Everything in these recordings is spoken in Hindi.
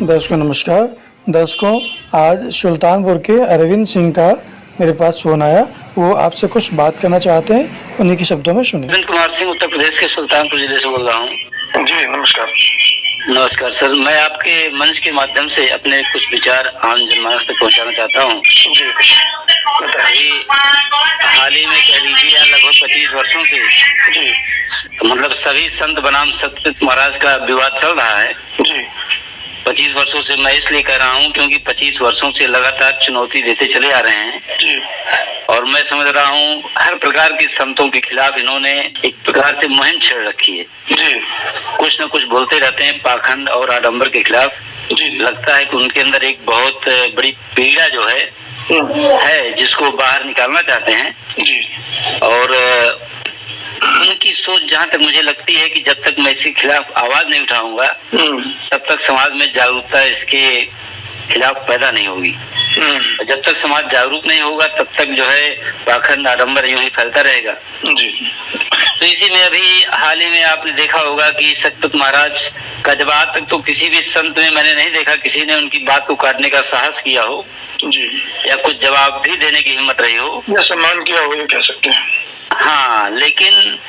दर्शकों नमस्कार। दर्शकों, आज सुल्तानपुर के अरविंद सिंह का मेरे पास फ़ोन आया। वो आपसे कुछ बात करना चाहते हैं, उन्हीं के शब्दों में सुनिए। अरविंद कुमार सिंह उत्तर प्रदेश के सुल्तानपुर जिले से बोल रहा हूँ। जी नमस्कार। नमस्कार सर, मैं आपके मंच के माध्यम से अपने कुछ विचार आम जनमानस तक पहुँचाना चाहता हूँ। जी अभी हाल ही में कह लीजिए या लगभग 25 वर्षों से जी मतलब सभी संत बनाम सतपिता महाराज का विवाद चल रहा है। जी 25 वर्षों से मैं इसलिए कह रहा हूँ क्योंकि 25 वर्षों से लगातार चुनौती देते चले आ रहे हैं जी और मैं समझ रहा हूँ हर प्रकार के संतों के खिलाफ इन्होंने एक प्रकार से मुहिम छेड़ रखी है। जी कुछ न कुछ बोलते रहते हैं पाखंड और आडंबर के खिलाफ। जी लगता है कि उनके अंदर एक बहुत बड़ी पीड़ा जो है जिसको बाहर निकालना चाहते हैं। जी और उनकी सोच जहाँ तक मुझे लगती है कि जब तक मैं इसके खिलाफ आवाज नहीं उठाऊंगा तब तक समाज में जागरूकता इसके खिलाफ पैदा नहीं होगी। जब तक समाज जागरूक नहीं होगा तब तक जो है पाखंड आडंबर यूं ही फैलता रहेगा। जी तो इसी में अभी हाल ही में आपने देखा होगा कि सतपिता महाराज का जब आज तक तो किसी भी संत में मैंने नहीं देखा किसी ने उनकी बात को काटने का साहस किया हो जी या कुछ जवाब भी देने की हिम्मत रही हो या सम्मान किया हो ये कह सकते हैं। हाँ, लेकिन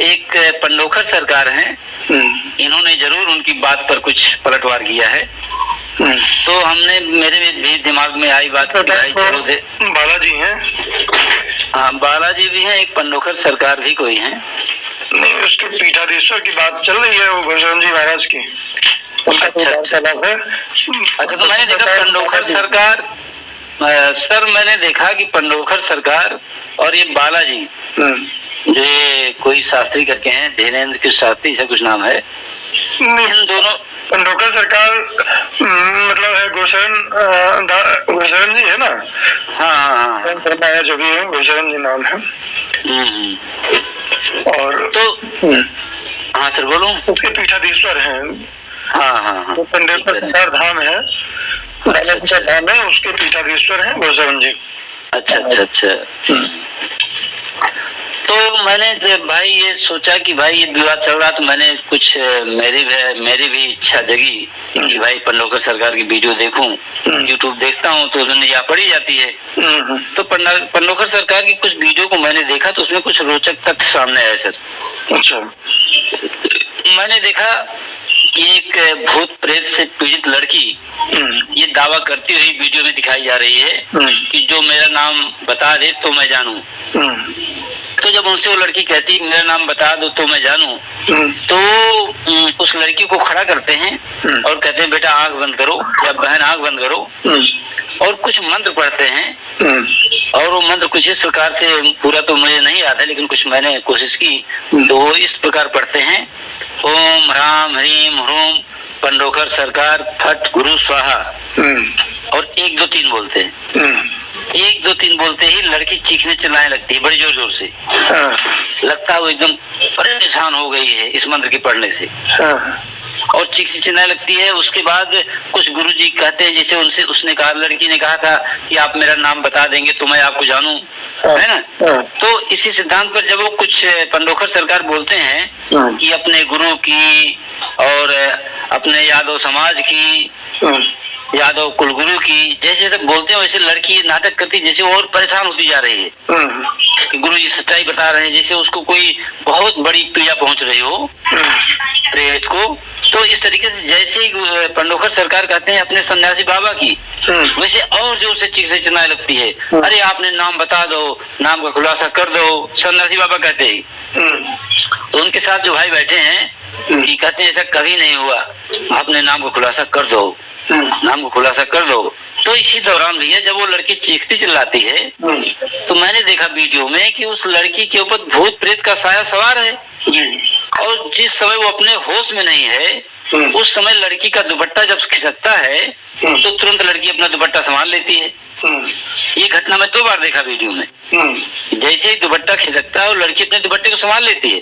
एक पंडोखर सरकार है, इन्होंने जरूर उनकी बात पर कुछ पलटवार किया है। तो हमने मेरे भी दिमाग में आई बात कि भाई चलो बालाजी हैं। हाँ, बालाजी भी हैं, एक पंडोखर सरकार भी कोई है। नहीं, उसके पीठाधीश्वर की बात चल रही है, वो गुरुजन जी महाराज की। अच्छा, तो मैंने देखा पंडोखर सरकार सर मैंने देखा कि पंडोखर सरकार और ये बालाजी ये कोई शास्त्री करके हैं, धीरेन्द्र के शास्त्री से कुछ नाम है। इन दोनों पंडोखर सरकार मतलब है गुरुशरण जी है ना। हाँ है जो भी है गुरुशरण जी नाम है। और तो हाँ सर बोलूं, उसके पीठाधीश्वर हैं। हाँ तो पंडोखर सरकार धाम है, धाम है, उसके पीठाधीश्वर हैं गुरुशरण जी। अच्छा। तो मैंने भाई ये सोचा कि भाई ये विवाद चल रहा तो मैंने कुछ मेरी भी इच्छा जगी कि भाई पंडोखर सरकार की वीडियो देखूं। यूट्यूब देखता हूं तो उसमें या पड़ी जाती है। तो पंडोखर सरकार की कुछ वीडियो को मैंने देखा तो उसमें कुछ रोचक तथ्य सामने आए सर। अच्छा, मैंने देखा कि एक भूत प्रेत से पीड़ित लड़की ये दावा करती हुई वीडियो में दिखाई जा रही है कि जो मेरा नाम बता दे तो मैं जानूं। तो जब उनसे वो लड़की कहती है मेरा नाम बता दो तो मैं जानूं, तो उस लड़की को खड़ा करते हैं और कहते हैं बेटा आंख बंद करो या बहन आंख बंद करो और कुछ मंत्र पढ़ते हैं। और वो मंत्र कुछ इस प्रकार से, पूरा तो मुझे नहीं आता लेकिन कुछ मैंने कोशिश की, तो वो इस प्रकार पढ़ते हैं ओम राम ह्रीम ह्रूम पंडोखर सरकार फट गुरु स्वाहा और 1 2 3 बोलते हैं। 1 2 3 बोलते ही लड़की चीखने चिल्लाने लगती है बड़ी जोर जोर से। लगता है वो एकदम परेशान हो गई है इस मंत्र के पढ़ने से और चीखने चिल्लाने लगती है। उसके बाद कुछ गुरुजी कहते हैं, जैसे उनसे उसने कहा, लड़की ने कहा था कि आप मेरा नाम बता देंगे तो मैं आपको जानूं, है ना। तो इसी सिद्धांत पर जब वो कुछ पंडोखर सरकार बोलते हैं कि अपने गुरु की और अपने यादव समाज की, यादव कुलगुरु की, जैसे जैसे बोलते हैं वैसे लड़की नाटक करती जैसे और परेशान होती जा रही है कि गुरु जी सच्चाई बता रहे हैं, जैसे उसको कोई बहुत बड़ी पीड़ा पहुंच रही हो प्रेत को। तो इस तरीके से जैसे ही पंडोखर सरकार कहते हैं अपने सन्यासी बाबा की, वैसे और जोर से चीखने चिल्लाने लगती है, अरे आपने नाम बता दो, नाम का खुलासा कर दो, सन्यासी बाबा कहते हैं। तो उनके साथ जो भाई बैठे हैं कि कहते हैं ऐसा कभी नहीं हुआ, आपने नाम का खुलासा कर दो, नाम को खुलासा कर दो। तो इसी दौरान भैया जब वो लड़की चीखती चिल्लाती है तो मैंने देखा वीडियो में कि उस लड़की के ऊपर भूत प्रेत का साया सवार है और जिस समय वो अपने होश में नहीं है उस समय लड़की का दुपट्टा जब खिसकता है तो तुरंत लड़की अपना दुपट्टा संभाल लेती है। ये घटना मैं 2 बार देखा वीडियो में। जैसे ही दुपट्टा खिसकता है और लड़की अपने दुपट्टे को संभाल लेती है।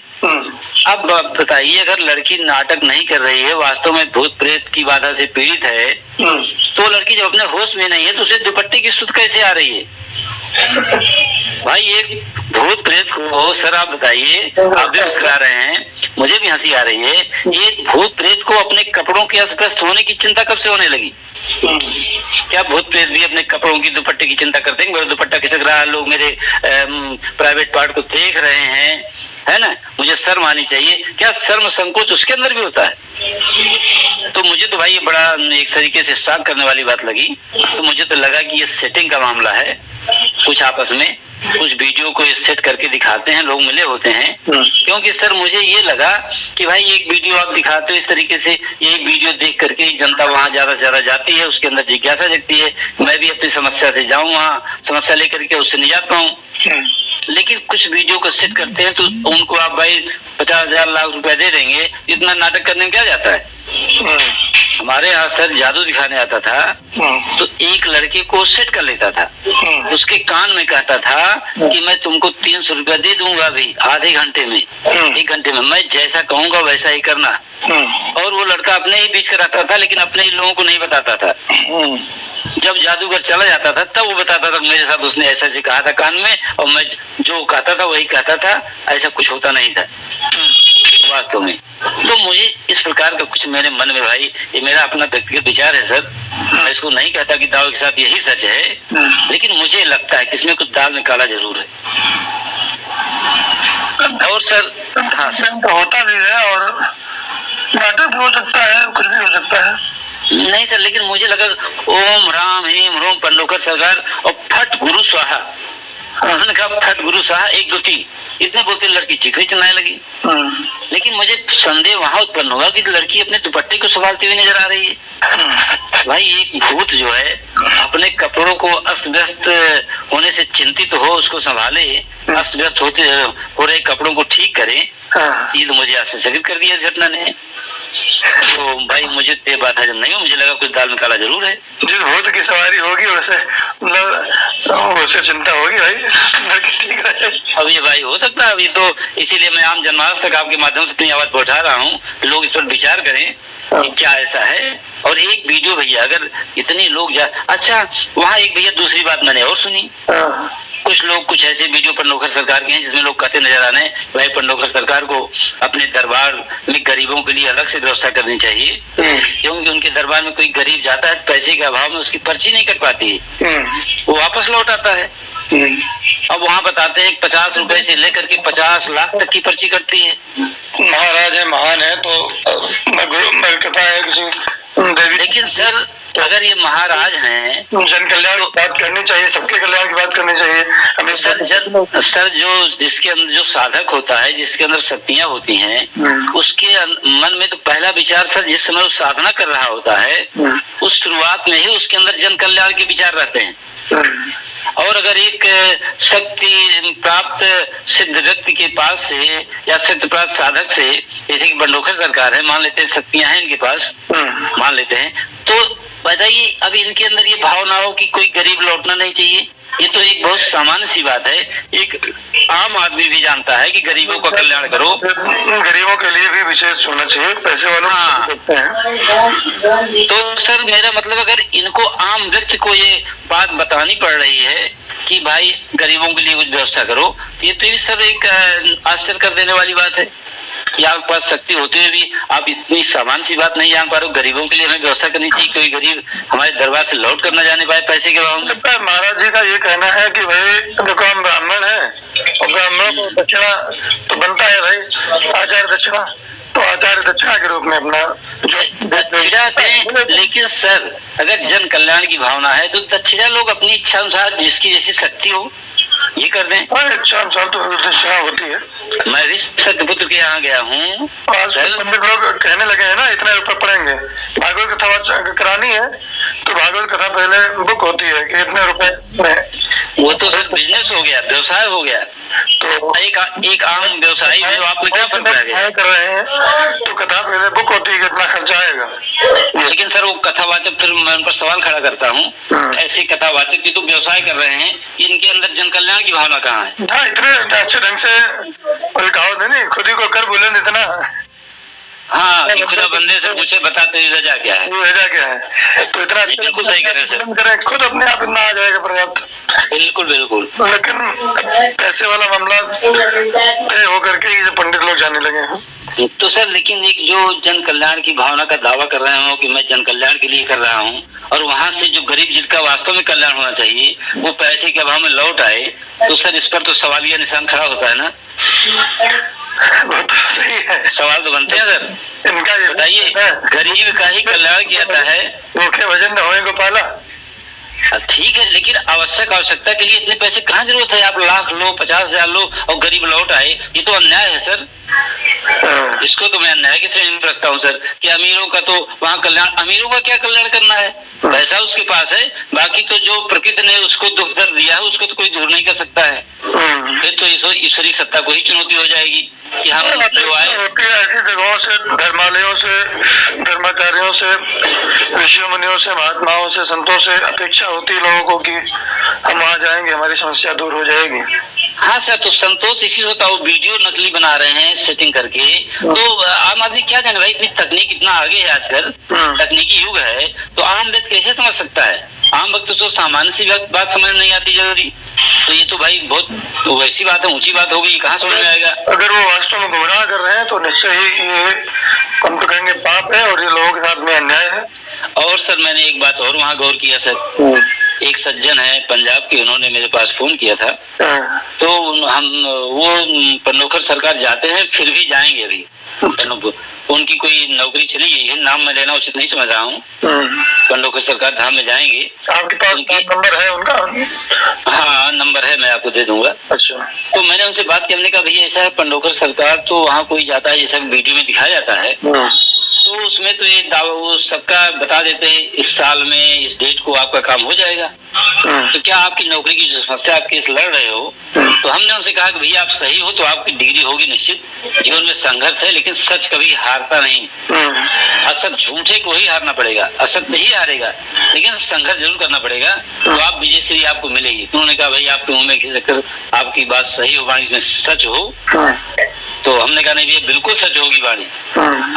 अब बताइए, अगर लड़की नाटक नहीं कर रही है, वास्तव में भूत प्रेत की बाधा से पीड़ित है, तो लड़की जब अपने होश में नहीं है तो उसे दुपट्टे की सुध कैसे आ रही है? भाई एक भूत प्रेत को सर आप बताइए, आप भी करा रहे हैं मुझे भी हंसी आ रही है। ये भूत प्रेत को अपने कपड़ों के अस्वस्थ होने की चिंता कब से होने लगी? क्या भूत प्रेत भी अपने कपड़ों की दुपट्टे की चिंता करते हैं? मेरा दुपट्टा खिसक रहा है, लोग मेरे प्राइवेट पार्ट को देख रहे हैं, है ना? मुझे शर्म आनी चाहिए। क्या शर्म संकोच उसके अंदर भी होता है? तो मुझे तो भाई ये बड़ा एक तरीके से शॉक करने वाली बात लगी। तो मुझे तो लगा कि ये सेटिंग का मामला है, कुछ आपस में कुछ वीडियो को सेट करके दिखाते हैं, लोग मिले होते हैं। क्योंकि सर मुझे ये लगा कि भाई एक वीडियो आप दिखाते हो इस तरीके से, यही वीडियो देख करके जनता वहाँ ज्यादा से ज्यादा जाती है, उसके अंदर जिज्ञासा जगती है, मैं भी अपनी समस्या से जाऊँ वहाँ, समस्या लेकर के उससे निजात पाऊँ। लेकिन कुछ वीडियो को सेट करते हैं तो उनको आप भाई 50,000 लाख रुपए दे देंगे, इतना नाटक करने में क्या जाता है? हमारे यहाँ सर जादू दिखाने आता था तो एक लड़के को सेट कर लेता था, उसके कान में कहता था कि मैं तुमको 300 रुपया दे दूंगा अभी आधे घंटे में, 1 घंटे में, मैं जैसा कहूँगा वैसा ही करना। और वो लड़का अपने ही बीच कराता था, लेकिन अपने ही लोगों को नहीं बताता था। जब जादूगर चला जाता था तब वो बताता था मेरे साथ उसने ऐसा ऐसे कहा था कान में, और मैं जो कहता था वही कहता था, ऐसा कुछ होता नहीं था वास्तव में। तो मुझे इस प्रकार का कुछ मेरे मन में, भाई ये मेरा अपना व्यक्तिगत विचार है सर, मैं इसको नहीं कहता कि दाव के साथ यही सच है, लेकिन मुझे लगता है कि इसमें कुछ दाल में काला जरूर है। और सर हाँ सर, होता भी है और नाटक भी हो सकता है, कुछ भी हो सकता है। नहीं सर, लेकिन मुझे लगा ओम राम हीम रोम पंडोकर सरकार और फट गुरु स्वाहा, उन्होंने कहा फट गुरु स्वाहा 1 2 3, इतने बोलते लड़की चीखने चिल्लाने लगी। लेकिन मुझे संदेह वहां उत्पन्न हुआ कि लड़की अपने दुपट्टे को संभालती हुई नजर आ रही है। भाई एक भूत जो है अपने कपड़ों को अस्त व्यस्त होने से चिंतित हो, उसको संभाले, अस्त व्यस्त हो रहे कपड़ों को ठीक करे, ये तो मुझे आश्चर्यचकित कर दिया इस घटना ने। तो भाई मुझे ये बात हजम नहीं हो, मुझे लगा कुछ दाल में काला जरूर है। जिस भूत की सवारी होगी वैसे मतलब वैसे चिंता होगी भाई, ठीक है। अब ये भाई हो सकता है, अभी तो इसीलिए मैं आम जनमानस तक आपके माध्यम से अपनी आवाज पहुंचा रहा हूँ, लोग इस पर विचार करें कि क्या ऐसा है। और एक वीडियो भैया अगर इतने लोग अच्छा वहाँ एक भैया दूसरी बात मैंने और सुनी, कुछ लोग कुछ ऐसे वीडियो पंडोकर सरकार के हैं जिसमें लोग कहते नजर आने भाई पंडोकर सरकार को अपने दरबार में गरीबों के लिए अलग से व्यवस्था करनी चाहिए, क्योंकि उनके दरबार में कोई गरीब जाता है पैसे के अभाव में उसकी पर्ची नहीं कट पाती है, वो वापस लौट आता है। अब वहाँ बताते हैं 50 रुपए से लेकर के 50 लाख तक की पर्ची कटती है। महाराज है, महान है, तो कथा है किसी देवी। लेकिन सर अगर ये महाराज हैं, जन कल्याण की बात करनी चाहिए, सबके कल्याण की बात करनी चाहिए हमें। सर जो जिसके अंदर जो साधक होता है, जिसके अंदर शक्तियाँ होती हैं, उसके मन में तो पहला विचार सर जिस समय वो साधना कर रहा होता है उस शुरुआत में ही उसके अंदर जन कल्याण के विचार रहते हैं। और अगर एक शक्ति प्राप्त सिद्ध व्यक्ति के पास से या शक्ति प्राप्त साधक से, जैसे कि बंडोखर सरकार है, मान लेते हैं शक्तियां हैं इनके पास, मान लेते हैं, तो बताइए अब इनके अंदर ये भावना हो कि कोई गरीब लौटना नहीं चाहिए, ये तो एक बहुत सामान्य सी बात है, एक आम आदमी भी जानता है कि गरीबों का कल्याण करो। गरीबों के लिए भी विशेष होना चाहिए, पैसे वालों हाँ। तो सर मेरा मतलब अगर इनको आम व्यक्ति को ये बात बतानी पड़ रही है कि भाई गरीबों के लिए कुछ व्यवस्था करो, ये तो सर एक आश्चर्य कर देने वाली बात है कि आपके पास शक्ति होते हुए भी आप इतनी सामान्य सी बात नहीं जान पा रहे हो। गरीबों के लिए हमें व्यवस्था करनी चाहिए, कोई गरीब हमारे दरबार से लौट कर न जाने पाए पैसे के भाव में। महाराज जी का ये कहना है कि भाई देखो हम ब्राह्मण है और ब्राह्मणों को दक्षिणा तो बनता है भाई, आचार्य दक्षिणा, तो आचार्य दक्षिणा के रूप में अपना दक्षिणा दें। लेकिन सर अगर जन कल्याण की भावना है तो दक्षिणा लोग अपनी इच्छा अनुसार जिसकी जैसी शक्ति हो ये कर दें। इच्छा अनुसार तो दक्षिणा होती है। मैं सत्यपुत्र के यहाँ गया हूँ, पंडित लोग कहने लगे हैं ना इतने रुपए पड़ेंगे, भागवत कथा करानी है तो भागवत कथा पहले बुक होती है कि इतने रुपए में, वो तो सर बिजनेस हो गया, व्यवसाय हो गया। तो एक आम व्यवसायी है, आप में क्या फर्क रह गया? कर रहे हैं तो कथा पहले बुक होती है कि इतना खर्चा आएगा। लेकिन सर वो कथावाचक, फिर मैं उन पर सवाल खड़ा करता हूँ, ऐसे कथावाचक की तो व्यवसाय कर रहे हैं, इनके अंदर जन कल्याण की भावना कहाँ है? हाँ, इतने अच्छे ढंग से कहावत है नहीं, खुद ही को कर बोले इतना। हाँ, कि खुदा बंदे से पूछे बता तेरी रजा क्या है, वजह क्या है। तो इतना बिल्कुल सही कह रहे हैं सर। करें खुद अपने आप इतना आ जाएगा पर्याप्त। बिल्कुल बिल्कुल। लेकिन पैसे वाला मामला तय होकर के ये पंडित लोग जाने लगे हैं। तो सर लेकिन एक जो जन कल्याण की भावना का दावा कर रहे हो कि मैं जन कल्याण के लिए कर रहा हूँ, और वहाँ से जो गरीब जिसका वास्तव में कल्याण होना चाहिए वो पैसे के अभाव में लौट आए, तो सर इस पर तो सवालिया निशान खड़ा होता है ना। वो तो सही है, सवाल तो बनते हैं सर। इनका ये बताइए, गरीब का ही कल्याण किया है, भूखे भजन न होए गोपाला। ठीक है, लेकिन आवश्यकता के लिए इतने पैसे कहाँ जरूरत है? आप लाख लो, 50,000 लो और गरीब लौट आए, ये तो अन्याय है सर। इसको तो मैं अन्याय की श्रेणी में रखता हूँ सर, कि अमीरों का तो वहाँ कल्याण, अमीरों का क्या कल्याण करना है? पैसा उसके पास है, बाकी तो जो प्रकृति ने उसको दुख दर्द दिया है उसको तो कोई दूर नहीं कर सकता है। फिर तो ईश्वरीय सत्ता को ही चुनौती हो जाएगी कि हम जो आए। ऐसी जगहों से, धर्मालयों से, धर्माचार्यों से, ऋषि मुनियों से, महात्माओं से, संतों से अपेक्षा होती है लोगों को कि हम वहाँ जाएंगे हमारी समस्या दूर हो जाएगी। हाँ सर, तो संतोष इसी होता है, वो वीडियो नकली बना रहे हैं सेटिंग करके। तो आम आदमी क्या जाने भाई, इतनी तकनीक इतना आगे है आजकल, तकनीकी युग है, तो आम व्यक्ति कैसे समझ सकता है? आम वक्त तो सामान्य सी बात समझ नहीं आती जरूरी, तो ये तो भाई बहुत वैसी बात है, ऊंची बात हो गई, कहाँ समझ में आएगा? अगर वो वास्तव में गुमराह कर रहे हैं तो निश्चय ही ये हम तो कहेंगे पाप है और ये लोगों के साथ में अन्याय है। और सर मैंने एक बात और वहाँ गौर किया सर, एक सज्जन है पंजाब के, उन्होंने मेरे पास फोन किया था, तो हम वो पन्नोखर सरकार जाते हैं, फिर भी जाएंगे अभी उनकी कोई नौकरी चली गई है, नाम मैं लेना उचित नहीं समझ रहा हूँ। पन्नोखर सरकार धाम में जाएंगे। आपके पास नंबर है उनका? हाँ नंबर है, मैं आपको दे दूंगा। अच्छा। तो मैंने उनसे बात की, हमने कहा भैया ऐसा है, पन्नोखर सरकार तो वहाँ कोई जाता है जैसा वीडियो में दिखाया जाता है, तो उसमें तो ये दावा वो सबका बता देते हैं इस साल में इस डेट को आपका काम हो जाएगा। तो क्या आपकी नौकरी की जो समस्या आप केस लड़ रहे हो, तो हमने उनसे कहा कि भैया आप सही हो तो आपकी डिग्री होगी निश्चित, जीवन में संघर्ष है लेकिन सच कभी हारता नहीं, असत झूठे को ही हारना पड़ेगा, असत्य ही हारेगा, लेकिन संघर्ष जरूर करना पड़ेगा, तो आप विजयश्री आपको मिलेगी। तो उन्होंने कहा भाई आपके मुंह में घिसकर आपकी बात सही हो, वाणी में सच हो, तो हमने कहा नहीं भैया बिल्कुल सच होगी वाणी,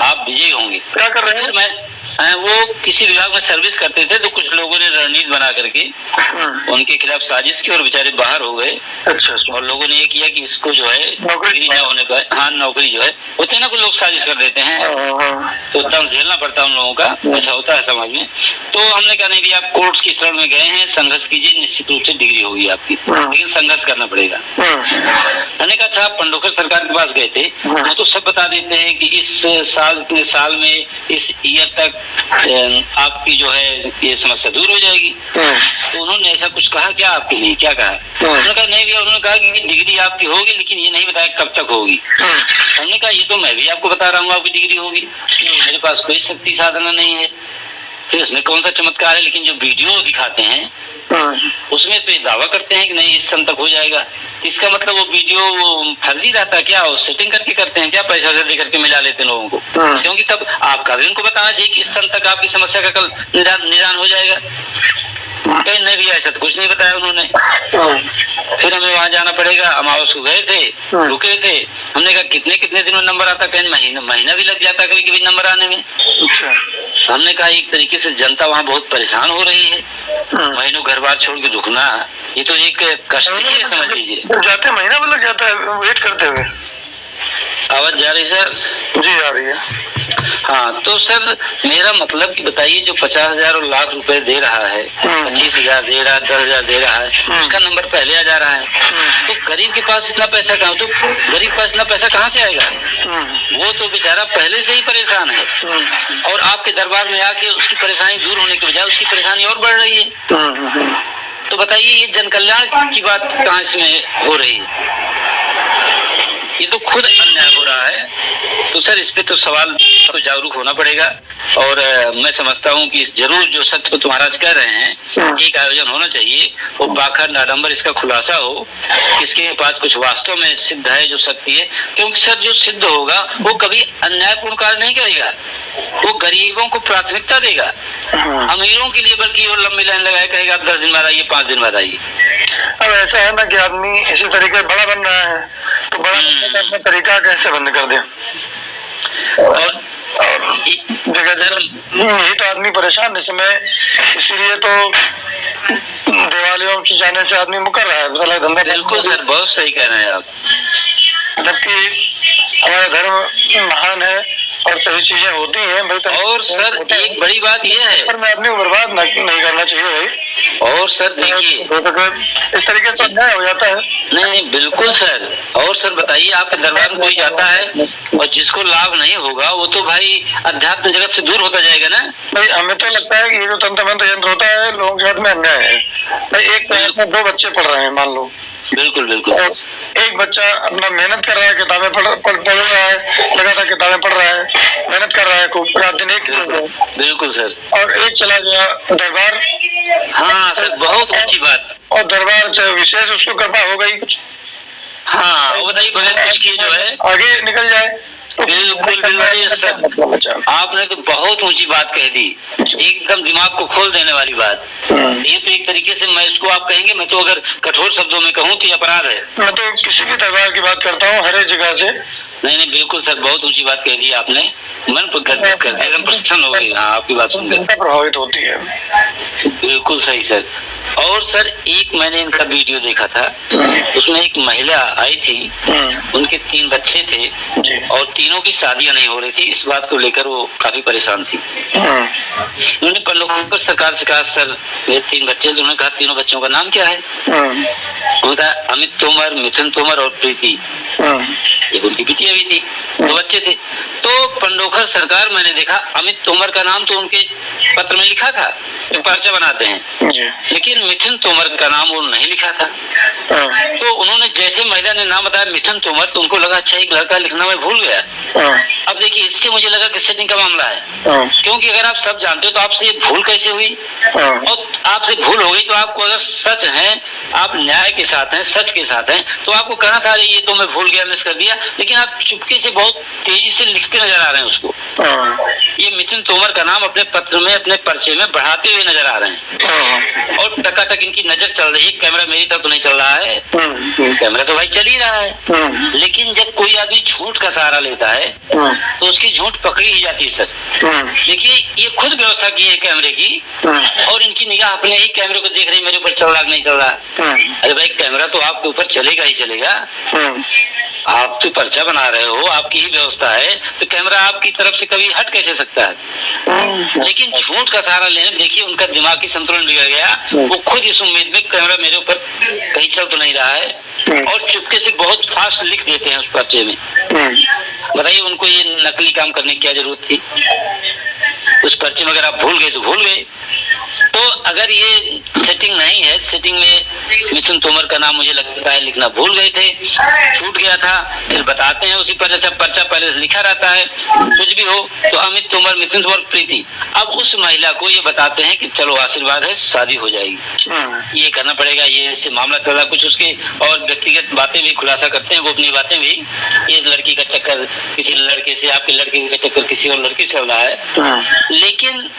आप विजयी होंगे। क्या कर रहे हैं? वो किसी विभाग में सर्विस करते थे, तो कुछ लोगों ने रणनीति बना करके उनके खिलाफ साजिश की और बेचारे बाहर हो गए। अच्छा। और लोगों ने ये किया कि इसको जो है नौकरी न होने पर, हाँ नौकरी जो है होते ना, कुछ लोग साजिश कर देते हैं, तो एकदम झेलना पड़ता है उन लोगों का, ऐसा होता है समाज में। तो हमने कहा नहीं भी आप कोर्ट की शरण में गए हैं, संघर्ष कीजिए, निश्चित रूप से डिग्री होगी आपकी, लेकिन संघर्ष करना पड़ेगा। मैंने कहा था पन्नोखर सरकार के पास गए थे, वो तो सब बता देते हैं कि इस साल में इस ईयर तक आपकी जो है ये समस्या दूर हो जाएगी। तो उन्होंने ऐसा कुछ कहा क्या आपके लिए, क्या कहा? उन्होंने कहा नहीं भैया, उन्होंने कहा कि डिग्री आपकी होगी लेकिन ये नहीं बताया कब तक होगी। हमने कहा ये तो मैं भी आपको बता रहा हूँ आपकी डिग्री होगी, मेरे पास कोई शक्ति साधना नहीं है, तो इसमें कौन सा चमत्कार है? लेकिन जो वीडियो दिखाते हैं उसमें तो दावा करते हैं कि नहीं इस सन तक हो जाएगा। इसका मतलब वो वीडियो फर्जी रहता है क्या? वो सेटिंग करके करते हैं क्या, पैसा से दे करके मिला लेते हैं लोगों को? क्योंकि तब आपका भी उनको बताना चाहिए कि इस सन तक आपकी समस्या का कल निदान हो जाएगा। कहीं नहीं भी ऐसा तो कुछ नहीं बताया उन्होंने। फिर हमें वहाँ जाना पड़ेगा, अमावस को गए थे, रुके थे, हमने कहा कितने दिन में नंबर आता? कहीं महीना भी लग जाता कभी कभी नंबर आने में। हमने कहा एक तरीके से जनता वहाँ बहुत परेशान हो रही है, महीनों घर बार छोड़ के रुकना, ये तो एक कष्ट ही है, समझ लीजिए। जाते महीना भी लग जाता है वेट करते हुए। आवाज जा रही सर? जी आ रही है। हाँ तो सर मेरा मतलब कि बताइए जो 50,000 और लाख रुपए दे रहा है, 25,000 दे रहा है, 10,000 दे रहा है, उसका नंबर पहले आ जा रहा है, तो गरीब के पास इतना पैसा कहाँ, तो गरीब के पास इतना पैसा कहाँ से आएगा? वो तो बेचारा पहले से ही परेशान है, और आपके दरबार में आके उसकी परेशानी दूर होने के बजाय उसकी परेशानी और बढ़ रही है। तो बताइए ये जन कल्याण की बात कहाँ इसमें हो रही है? ये तो खुद अन्याय हो रहा है। तो सर इस पे तो सवाल तो जागरूक होना पड़ेगा, और मैं समझता हूँ कि जरूर जो सत्य को महाराज कह रहे हैं, एक आयोजन होना चाहिए, वो बाखर नाडंबर इसका खुलासा हो, किसके पास कुछ वास्तव में सिद्ध है जो सत्य है, क्योंकि सर जो सिद्ध होगा वो कभी अन्यायपूर्ण कार्य नहीं करेगा, वो गरीबों को प्राथमिकता देगा, अमीरों के लिए बल्कि वो लंबी लाइन लगाए कहेगा 10 दिन बाद आइए, 5 दिन बाद आइए। अब ऐसा है ना कि आदमी इसी तरीके बड़ा बन रहा है, तो बड़ा अपना तरीका कैसे बंद कर दे? और यही तो आदमी परेशान इस समय, इसीलिए तो देवालयों से जाने से आदमी मुकर रहा है, भला धंधा। बिल्कुल सर, बहुत सही कह रहे हैं आप। जबकि हमारा धर्म महान है और सभी चीजें होती हैं भाई। तो और सर एक बड़ी बात यह है, पर मैं आदमी को बर्बाद नहीं करना चाहिए भाई। और सर देखिए इस तरीके से अन्याय हो जाता है। नहीं बिल्कुल सर। और सर बताइए, आपके दरबार में कोई जाता है और जिसको लाभ नहीं होगा वो तो भाई अध्यात्म जगत से दूर होता जाएगा ना भाई। हमें तो लगता है कि ये जो तंत्र मंत्र यंत्र होता है लोगों के हाथ में अन्याय है भाई। एक क्लास में 2 बच्चे पढ़ रहे हैं मान लो, बिल्कुल बिल्कुल, और एक बच्चा अपना मेहनत कर रहा है, किताबें पढ़ रहा है, लगातार किताबें पढ़ रहा है, मेहनत कर रहा है खूब, रात दिन एक। बिल्कुल सर। और एक चला गया दरबार। हाँ सर, बहुत अच्छी बात। और दरबार से विशेष उसको कृपा हो गई। हाँ वो बताइए, बगैर कुछ किए जो है आगे निकल जाए। बिल्कुल बिल्कुल सर, आपने तो बहुत ऊंची बात कह दी, एकदम दिमाग को खोल देने वाली बात। ये तो एक तरीके से मैं इसको आप कहेंगे, मैं तो अगर कठोर शब्दों में कहूँ तो अपराध है। मैं तो किसी भी दरबार की बात करता हूँ हर एक जगह से। नहीं बिल्कुल सर, बहुत ऊंची बात कह दी आपने, मन एकदम प्रसन्न हो गई। हाँ आपकी बात सुनकर प्रभावित होती है। बिल्कुल सही सर। और सर एक मैंने इनका वीडियो देखा था, उसमें एक महिला आई थी, उनके 3 बच्चे थे और तीनों की शादियां नहीं हो रही थी। इस बात को लेकर वो काफी परेशान थी। उन्होंने पर सरकार से कहा, सर मेरे 3 बच्चे, उन्होंने कहा तीनों बच्चों का नाम क्या है? उनका अमित तोमर, मिथुन तोमर और प्रीति। एक उनकी बिटिया भी थी, 2 बच्चे थे। तो पंडोखर सरकार मैंने देखा, अमित तोमर का नाम तो उनके पत्र में लिखा था, तो पर्चा बनाते हैं, लेकिन मिथुन तोमर का नाम वो नहीं लिखा था। तो उन्होंने जैसे महिला ने नाम बताया मिथुन तोमर, तो उनको लगा अच्छा एक लड़का लिखना मैं भूल गया। अब देखिए इससे मुझे लगा कि सेटिंग का मामला है, क्योंकि अगर आप सब जानते हो तो आपसे ये भूल कैसे हुई? और आपसे भूल हो गई तो आपको अगर सच है, आप न्याय के साथ हैं, सच के साथ हैं, तो आपको कहना था ये तो मैं भूल गया, मिस कर दिया, लेकिन आप चुपके से बहुत तेजी से लिखते नजर आ रहे हैं उसको। ये मिथुन तोमर का नाम अपने पत्र में, अपने पर्चे में बढ़ाते हुए नजर आ रहे हैं, और टकाटक इनकी नजर चल रही है। कैमरा मेरी तरफ तो नहीं चल रहा है, कैमरा तो भाई चल ही रहा है, लेकिन जब कोई आदमी झूठ का सहारा लेता है तो उसकी झूठ पकड़ी ही जाती है सर। देखिए ये खुद व्यवस्था की है कैमरे की, और इनकी निगाह अपने ही कैमरे को देख रही, मेरे ऊपर चल रहा नहीं चल रहा। अरे भाई कैमरा तो आपके ऊपर चलेगा ही चलेगा, आप तो पर्चा बना रहे हो, आपकी ही व्यवस्था है, तो कैमरा आपकी तरफ से कभी हट कैसे सकता है? लेकिन झूठ का सहारा लेने, देखिए उनका दिमागी संतुलन बिगड़ गया। वो खुद इस उम्मीद में कैमरा मेरे ऊपर कहीं चल तो नहीं रहा है, और चुपके से बहुत फास्ट लिख देते हैं उस पर्चे में। बताइए उनको ये नकली काम करने की क्या जरूरत थी? उस पर्चे में अगर आप भूल गए तो भूल गए। तो अगर ये सेटिंग नहीं है, सेटिंग में मिथुन तोमर का नाम मुझे लगता है लिखना भूल गए थे, छूट गया था, फिर बताते हैं उसी पर, जब पर्चा पहले से लिखा रहता है कुछ भी हो, तो अमित तोमर, मिथुन तोमर, प्रीति। अब उस महिला को ये बताते हैं कि चलो आशीर्वाद है, शादी हो जाएगी, ये करना पड़ेगा, ये इससे मामला चल रहा, कुछ उसके और व्यक्तिगत बातें भी खुलासा करते हैं वो अपनी बातें भी। ये लड़की का चक्कर किसी लड़के से, आपके लड़के का चक्कर किसी और लड़की से चल रहा है। लेकिन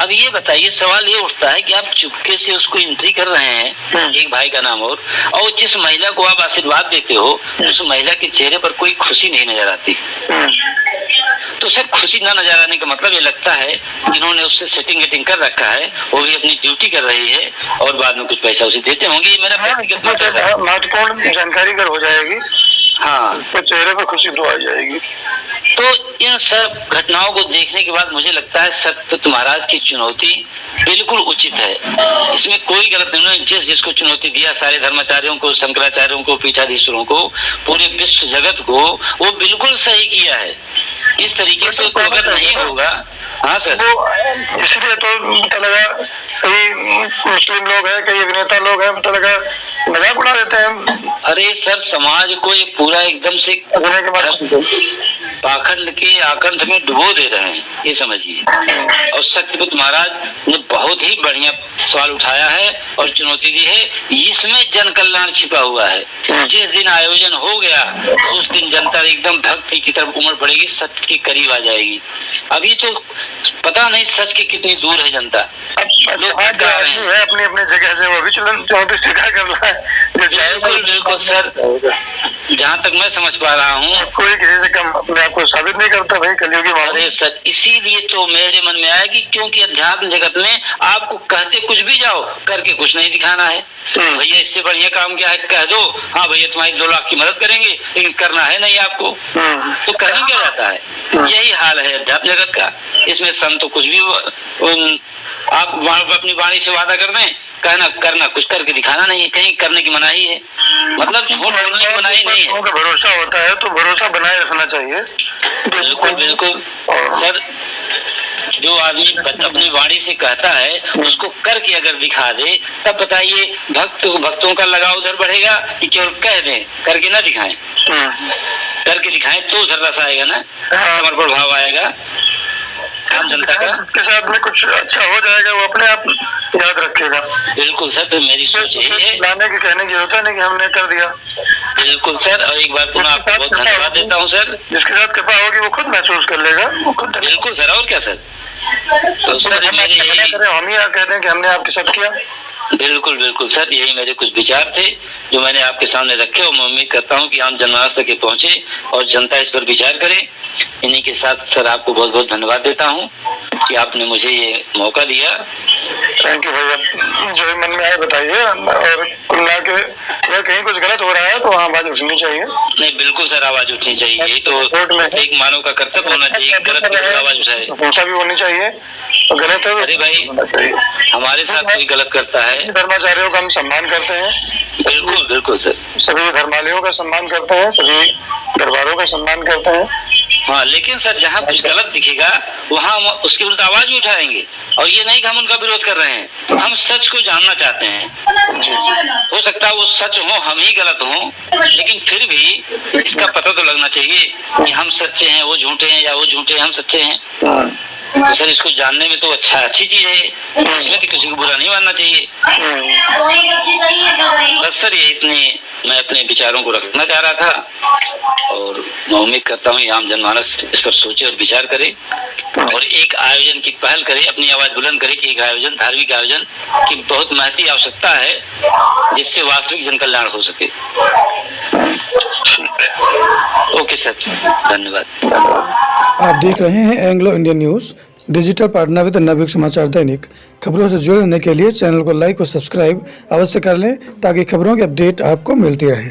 अब ये बताइए, सवाल ये उठता है कि आप चुपके से उसको एंट्री कर रहे हैं, एक भाई का नाम, और जिस महिला को आप आशीर्वाद देते हो उस महिला के चेहरे पर कोई खुशी नहीं नजर आती। तो सर खुशी ना नजर आने का मतलब ये लगता है जिन्होंने उससे सेटिंग वेटिंग कर रखा है वो भी अपनी ड्यूटी कर रही है और बाद में कुछ पैसा उसे देते होंगे। ये मेरा व्यक्तिगत महत्वपूर्ण जानकारी कर हो जाएगी। हाँ, उसके चेहरे पर खुशी तो आ जाएगी। तो इन सब घटनाओं को देखने के बाद मुझे लगता है सत्य महाराज की चुनौती बिल्कुल उचित है, इसमें कोई गलत नहीं। उन्होंने जिसको चुनौती दिया, सारे धर्माचार्यों को, शंकराचार्यों को, पीठाधीश्वरों को, पूरे विश्व जगत को, वो बिल्कुल सही किया है। इस तरीके से कोई अगर नहीं होगा। हाँ सर, वो इसलिए तो पता लगा कई मुस्लिम लोग हैं, कई अभिनेता लोग हैं, पता लगा मजाक उड़ा देते हैं। अरे सर समाज को ये पूरा एकदम से पाखंड के आकंठ में डुबो दे रहे हैं, ये समझिए। और सत्यव्रत महाराज ने बहुत ही बढ़िया सवाल उठाया है और चुनौती दी है, इसमें जन कल्याण छिपा हुआ है। जिस दिन आयोजन हो गया उस दिन जनता एकदम भक्ति की तरफ उमड़ पड़ेगी, सत्य के करीब आ जाएगी। अभी तो पता नहीं सच की कितनी दूर है जनता। लोग है अपनी अपनी जगह से, वो भी चुनौती स्वीकार कर रहा है। बिल्कुल बिल्कुल सर, जहाँ तक मैं समझ पा रहा हूँ कोई किसी से कम अपने आप को साबित नहीं करता भाई, कलयुगी महाराज। सर इसीलिए तो तो मेरे मन में आया कि क्योंकि अध्यात्म जगत में आपको कहते कुछ भी जाओ, करके कुछ नहीं दिखाना है। भैया इससे बढ़िया काम क्या है, कह दो हाँ भैया तुम्हारी 2 लाख की मदद करेंगे, लेकिन करना है नहीं आपको, तो करना क्या जाता है। यही हाल है अध्यात्म जगत का। इसमें संत तो कुछ भी आप अपनी वाणी से वादा कर दें, कहना करना कुछ करके दिखाना नहीं है, कहीं करने की मनाही है, मतलब झूठ बोलने की मनाही नहीं है। भरोसा होता है तो भरोसा बनाए रखना चाहिए। बिल्कुल बिल्कुल सर, जो आदमी अपनी वाणी से कहता है उसको करके अगर दिखा दे, तब बताइए भक्तों का लगाव उधर बढ़ेगा कि केवल कह दें करके ना दिखाएं। करके दिखाएं तो उधर रस आएगा ना, समर्पण भाव आएगा आम जनता का। उसके साथ में कुछ अच्छा हो जाएगा, वो अपने आप याद रखेगा। बिल्कुल सर, तो मेरी सोच यही है। लाने की कहने की होता नहीं कि हमने कर दिया। बिल्कुल सर, और एक बार पुनः आपको बहुत धन्यवाद देता हूँ सर। जिसके साथ कृपा होगी वो खुद महसूस कर लेगा। बिल्कुल सर, और क्या सर, तो सर मेरे यही हम ही कह दें कि हमने आपके साथ किया। बिल्कुल बिल्कुल सर, यही मेरे कुछ विचार थे जो मैंने आपके सामने रखे, और मैं उम्मीद करता हूँ कि आम जनमानस तक पहुँचे और जनता इस पर विचार करे। इन्हीं के साथ सर आपको बहुत बहुत धन्यवाद देता हूँ कि आपने मुझे ये मौका दिया। थैंक यू भैया, जो मन में आए बताइए, और कुल मिला के अगर कहीं कुछ गलत हो रहा है तो वहाँ आवाज उठनी चाहिए। नहीं बिल्कुल सर, आवाज उठनी चाहिए, यही तो एक मानव का कर्तव्य होना चाहिए। गलत आवाज उठाए, पूछा भी होनी चाहिए, तो गलत है। अरे भाई हमारे साथ कोई गलत करता है, धर्माचार्यों का हम सम्मान करते हैं। बिल्कुल बिल्कुल सर, सभी धर्मालयों का सम्मान करते हैं, सभी दरबारों का सम्मान करते हैं। हाँ, लेकिन सर जहाँ कुछ गलत दिखेगा वहाँ हम उसके विरुद्ध आवाज भी उठाएंगे, और ये नहीं कि हम उनका विरोध कर रहे हैं, हम सच को जानना चाहते हैं। हो सकता है वो सच हो, हम ही गलत हों, लेकिन फिर भी इसका पता तो लगना चाहिए कि हम सच्चे हैं, वो झूठे हैं, या वो झूठे हैं, हम सच्चे हैं। तो सर इसको जानने में तो अच्छी चीज है, इसमें तो किसी को बुरा नहीं मानना चाहिए। बस सर ये इतनी मैं अपने विचारों को रखना चाह रहा था, और मैं उम्मीद करता हूँ आम जनमानस इस पर सोचे और विचार करे, और एक आयोजन की पहल करे, अपनी आवाज बुलंद करे कि एक आयोजन, धार्मिक आयोजन की बहुत महती आवश्यकता है, जिससे वास्तविक जन कल्याण हो सके। ओके सर, धन्यवाद। आप देख रहे हैं Anglo Indian news, digital partner with Navyug Samachar Dainik. खबरों से जुड़ने के लिए चैनल को लाइक और सब्सक्राइब अवश्य कर लें, ताकि खबरों की अपडेट आपको मिलती रहे।